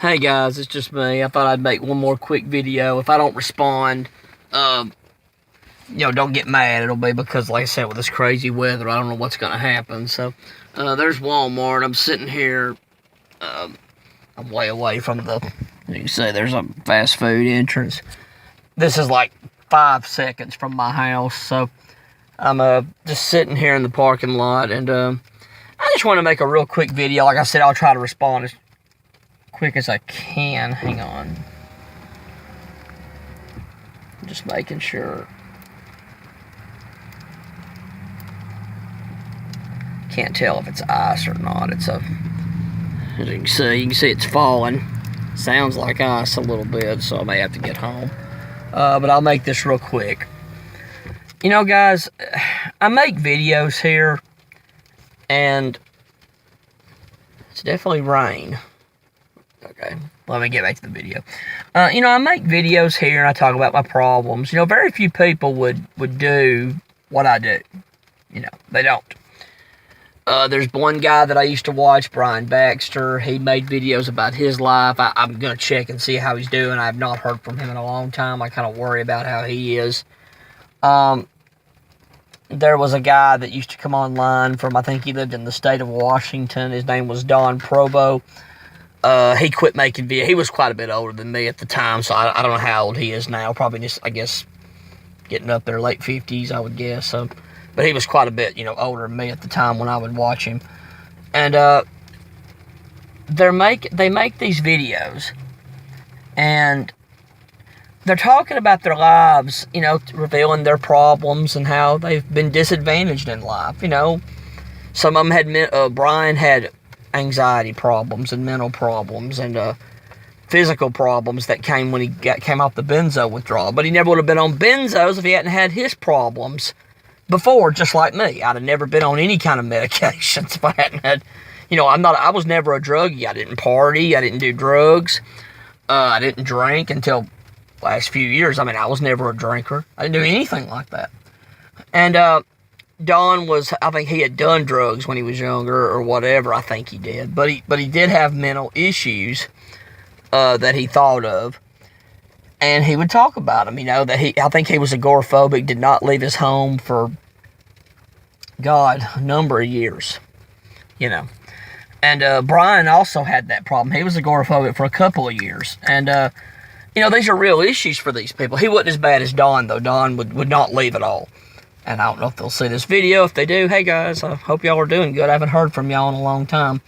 Hey guys, it's just me. I thought I'd make one more quick video. If I don't respond, don't get mad. It'll be because, like I said, with this crazy weather, I don't know what's going to happen. So, there's Walmart. I'm sitting here. I'm way away from you can see there's a fast food entrance. This is like 5 seconds from my house. So, I'm just sitting here in the parking lot. And I just want to make a real quick video. Like I said, I'll try to respond as quick as I can. Hang on. Just making sure. Can't tell if it's ice or not. It's as you can see it's falling. Sounds like ice a little bit, so I may have to get home. But I'll make this real quick. You know, guys, I make videos here, and it's definitely rain. Okay, let me get back to the video. I make videos here and I talk about my problems. Very few people would do what I do. They don't. There's one guy that I used to watch, Brian Baxter. He made videos about his life. I'm going to check and see how he's doing. I have not heard from him in a long time. I kind of worry about how he is. There was a guy that used to come online from, I think he lived in the state of Washington. His name was Don Provo. He quit making videos. He was quite a bit older than me at the time, so I don't know how old he is now. Probably just, I guess, getting up there, late 50s, I would guess. But he was quite a bit, older than me at the time when I would watch him. And they make these videos, and they're talking about their lives, revealing their problems and how they've been disadvantaged in life. Some of them had, Brian had anxiety problems and mental problems and physical problems that came when he came off the benzo withdrawal. But he never would have been on benzos if he hadn't had his problems before, just like me. I'd have never been on any kind of medications if I hadn't had, I was never a druggie. I didn't party. I didn't do drugs. I didn't drink until last few years. I was never a drinker. I didn't do anything like that. And, Don I think he had done drugs when he was younger or whatever. I think he did. But he did have mental issues that he thought of. And he would talk about them, I think he was agoraphobic, did not leave his home for, a number of years, And Brian also had that problem. He was agoraphobic for a couple of years. And, these are real issues for these people. He wasn't as bad as Don, though. Don would not leave at all. And I don't know if they'll see this video. If they do, hey guys, I hope y'all are doing good. I haven't heard from y'all in a long time.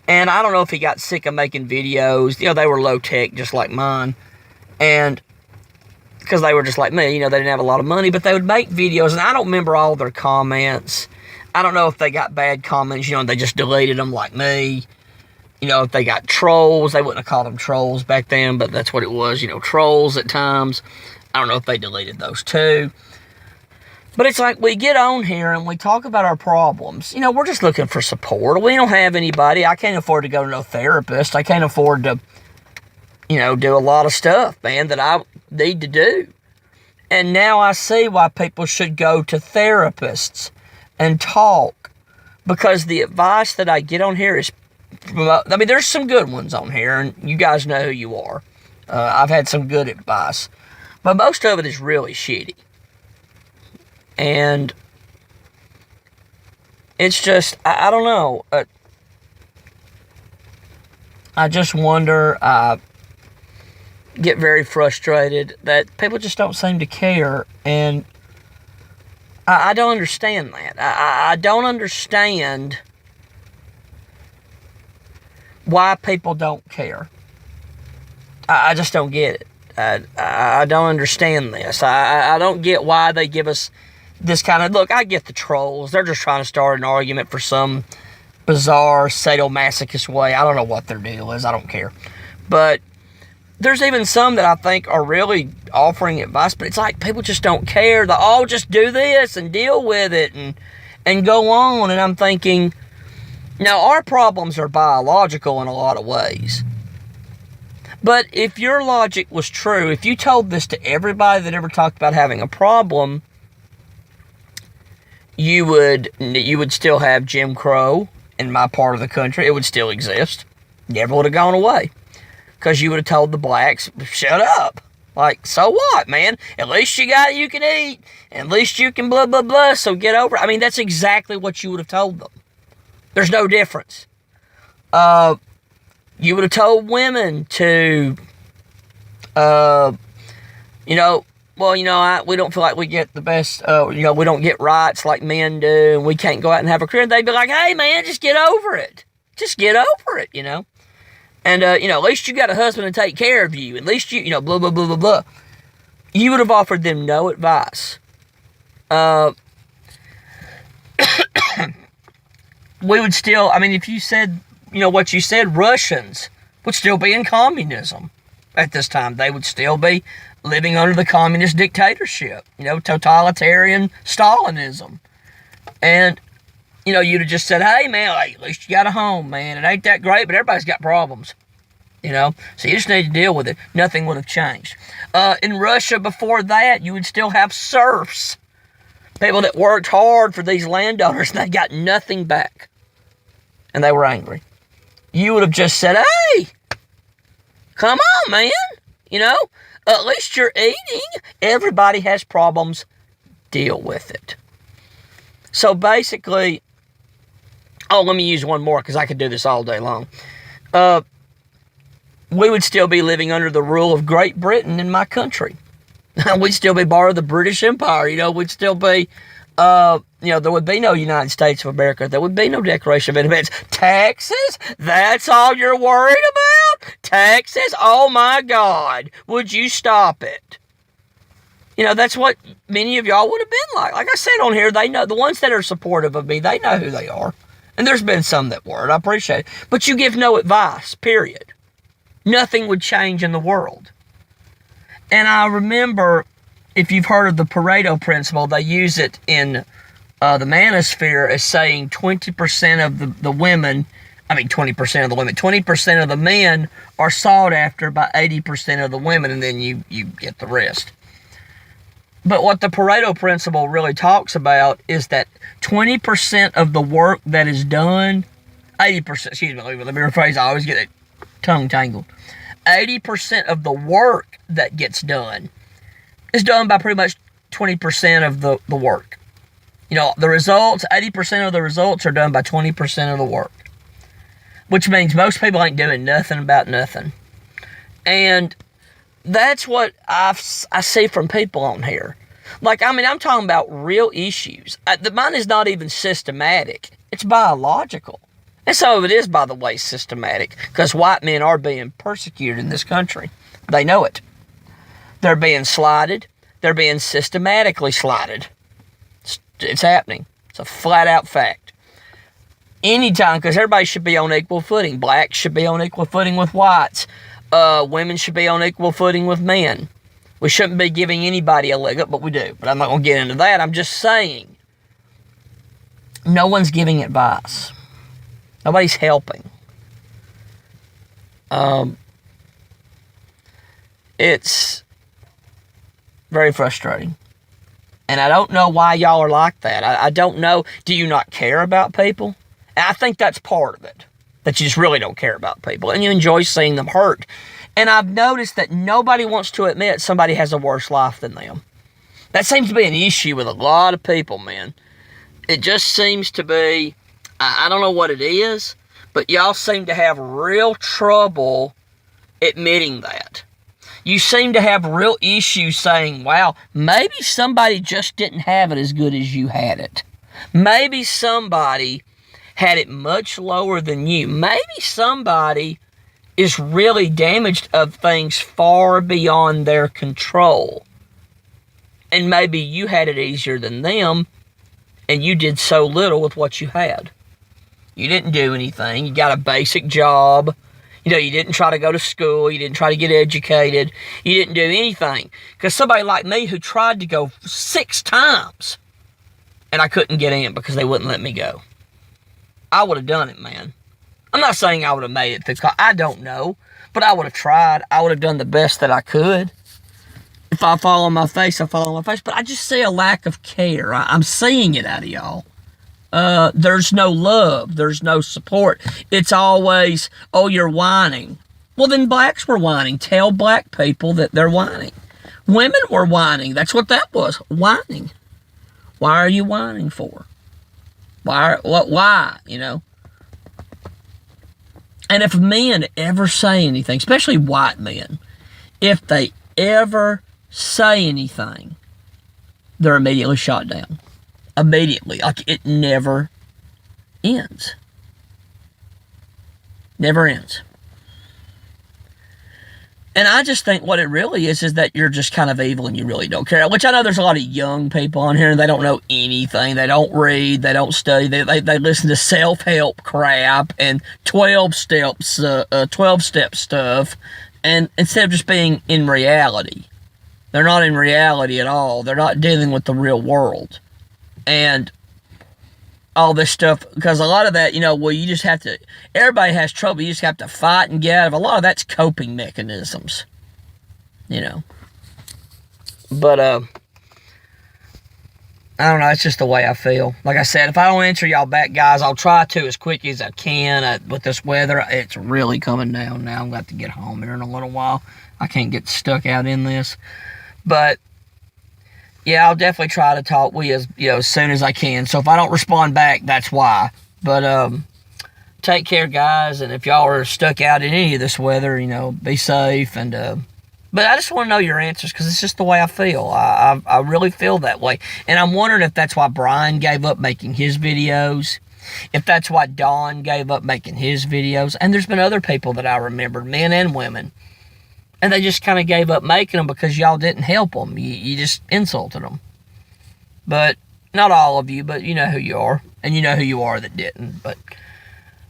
And I don't know if he got sick of making videos. They were low tech, just like mine. And because they were just like me, they didn't have a lot of money, but they would make videos. And I don't remember all their comments. I don't know if they got bad comments, they just deleted them like me. If they got trolls, they wouldn't have called them trolls back then, but that's what it was, trolls at times. I don't know if they deleted those too. But it's like we get on here and we talk about our problems. We're just looking for support. We don't have anybody. I can't afford to go to no therapist. I can't afford to, do a lot of stuff, man, that I need to do. And now I see why people should go to therapists and talk. Because the advice that I get on here is, there's some good ones on here, and you guys know who you are. I've had some good advice. But most of it is really shitty. And it's just, I don't know. I just wonder, get very frustrated that people just don't seem to care. And I don't understand that. I don't understand why people don't care. I just don't get it. I don't understand this. I don't get why they give us this kind of, look, I get the trolls. They're just trying to start an argument for some bizarre sadomasochist way. I don't know what their deal is. I don't care. But there's even some that I think are really offering advice, but it's like people just don't care. They all just do this and deal with it and go on. And I'm thinking, now our problems are biological in a lot of ways. But if your logic was true, if you told this to everybody that ever talked about having a problem, you would still have Jim Crow in my part of the country. It would still exist. Never would have gone away. because you would have told the blacks, shut up. Like, so what, man? At least you got it you can eat. At least you can blah, blah, blah, so get over it. I mean, that's exactly what you would have told them. There's no difference. You would have told women to, we don't feel like we get the best, we don't get rights like men do, and we can't go out and have a career. They'd be like, hey, man, just get over it. Just get over it, And, at least you got a husband to take care of you. At least you, blah, blah, blah, blah, blah. You would have offered them no advice. We would still, if you said, what you said, Russians would still be in communism at this time. They would still be living under the communist dictatorship, totalitarian Stalinism. And, you'd have just said, hey, man, at least you got a home, man. It ain't that great, but everybody's got problems, So you just need to deal with it. Nothing would have changed. In Russia before that, you would still have serfs. People that worked hard for these landowners, and they got nothing back. And they were angry. You would have just said, hey, come on, man. At least you're eating. Everybody has problems. Deal with it. So basically, let me use one more because I could do this all day long. We would still be living under the rule of Great Britain in my country. We'd still be part of the British Empire. We'd still be, there would be no United States of America. There would be no Declaration of Independence. Taxes? That's all you're worried about? Taxes? Oh my God. Would you stop it? That's what many of y'all would have been like. Like I said on here, they know, the ones that are supportive of me, they know who they are. And there's been some that weren't. I appreciate it. But you give no advice, period. Nothing would change in the world. And I remember, if you've heard of the Pareto principle, they use it in the manosphere as saying 20% of the women, 20% of the women, 20% of the men are sought after by 80% of the women, and then you get the rest. But what the Pareto principle really talks about is that 20% of the work that is done, 80%, let me rephrase, I always get it tongue tangled. 80% of the work that gets done is done by pretty much 20% of the work. The results, 80% of the results are done by 20% of the work. Which means most people ain't doing nothing about nothing. And that's what I see from people on here. Like, I'm talking about real issues. Mine is not even systematic. It's biological. And some of it is, by the way, systematic. Because white men are being persecuted in this country. They know it. They're being slighted. They're being systematically slighted. It's happening. It's a flat-out fact. Anytime, because everybody should be on equal footing. Blacks should be on equal footing with whites. Women should be on equal footing with men. We shouldn't be giving anybody a leg up, but we do. But I'm not going to get into that. I'm just saying, no one's giving advice. Nobody's helping. It's very frustrating. And I don't know why y'all are like that. I don't know. Do you not care about people? And I think that's part of it. That you just really don't care about people. And you enjoy seeing them hurt. And I've noticed that nobody wants to admit somebody has a worse life than them. That seems to be an issue with a lot of people, man. It just seems to be, I don't know what it is, but y'all seem to have real trouble admitting that. You seem to have real issues saying, wow, maybe somebody just didn't have it as good as you had it. Maybe somebody had it much lower than you. Maybe somebody is really damaged of things far beyond their control. And maybe you had it easier than them, and you did so little with what you had. You didn't do anything. You got a basic job. You didn't try to go to school. You didn't try to get educated. You didn't do anything. Because somebody like me who tried to go 6 times, and I couldn't get in because they wouldn't let me go. I would have done it, man. I'm not saying I would have made it through college. I don't know. But I would have tried. I would have done the best that I could. If I fall on my face, I fall on my face. But I just see a lack of care. I'm seeing it out of y'all. There's no love. There's no support. It's always, oh, you're whining. Well, then blacks were whining. Tell black people that they're whining. Women were whining. That's what that was, whining. Why are you whining for? Why, you know? And if men ever say anything, especially white men, if they ever say anything, they're immediately shot down. Immediately. Like, it never ends. Never ends. And I just think what it really is that you're just kind of evil and you really don't care. Which I know there's a lot of young people on here and they don't know anything. They don't read. They don't study. They listen to self-help crap and 12-step stuff. And instead of just being in reality. They're not in reality at all. They're not dealing with the real world. And all this stuff, because a lot of that, you know, well, you just have to, everybody has trouble, you just have to fight and get out of. A lot of that's coping mechanisms, you know. But, I don't know, it's just the way I feel. Like I said, if I don't answer y'all back, guys, I'll try to as quick as I can. With this weather, it's really coming down now. I'm going to have to get home here in a little while. I can't get stuck out in this. But, yeah, I'll definitely try to talk with you, as soon as I can. So if I don't respond back, that's why. But take care, guys. And if y'all are stuck out in any of this weather, be safe. And but I just want to know your answers because it's just the way I feel. I really feel that way. And I'm wondering if that's why Brian gave up making his videos. If that's why Don gave up making his videos. And there's been other people that I remembered, men and women. And they just kind of gave up making them because y'all didn't help them. You just insulted them. But, not all of you, but you know who you are. And you know who you are that didn't. But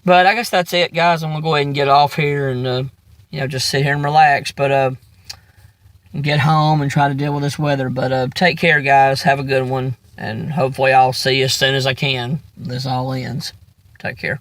I guess that's it, guys. I'm going to go ahead and get off here and, just sit here and relax. But, get home and try to deal with this weather. But, take care, guys. Have a good one. And hopefully I'll see you as soon as I can. This all ends. Take care.